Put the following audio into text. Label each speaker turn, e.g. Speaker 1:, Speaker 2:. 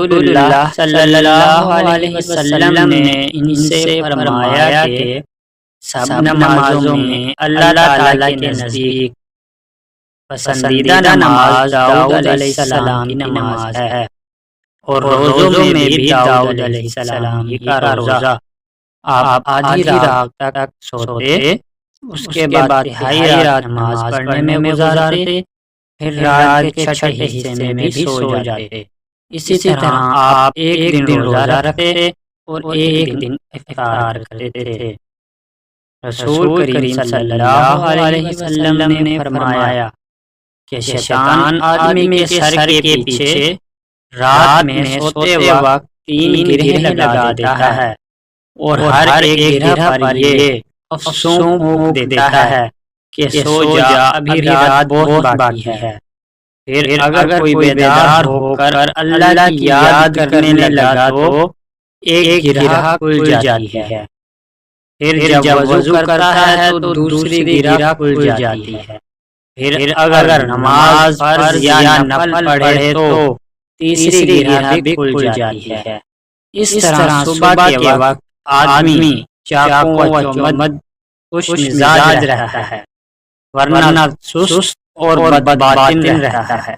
Speaker 1: رسول اللہ صلی اللہ علیہ وسلم نے ان سے فرمایا کہ سب نمازوں میں اللہ تعالیٰ کے نزدیک پسندیدہ نماز داؤد علیہ السلام کی نماز ہے، اور روزوں میں بھی داؤد علیہ السلام کا روزہ آپ آدھی رات تک سوتے، اس کے بعد تہائی رات نماز پڑھنے میں گزارتے، پھر رات کے چھٹے حصے میں بھی سو جاتے۔ اسی طرح آپ ایک دن روزہ رکھتے اور ایک دن افطار کرتے تھے۔ رسول کریم صلی اللہ علیہ وسلم نے فرمایا کہ شیطان آدمی کے سر کے پیچھے رات میں سوتے وقت 3 گرہ لگا دیتا ہے، اور ہر ایک گرہ پر یہ افسون پھونک دیتا ہے کہ سو جا، ابھی رات بہت باقی ہے۔ پھر اگر کوئی بیدار ہو کر اللہ کی یاد کرنے لگا تو ایک گرہ کھل جاتی ہے، پھر جب وضو کرتا ہے تو دوسری گرہ کھل جاتی ہے، پھر اگر نماز فرض یا نفل پڑھے تو تیسری گرہ بھی کھل جاتی ہے۔ اس طرح صبح کے وقت آدمی چاق و چوبند خوش مزاج رہتا ہے، ورنہ سست اور بدباطن رہتا ہے۔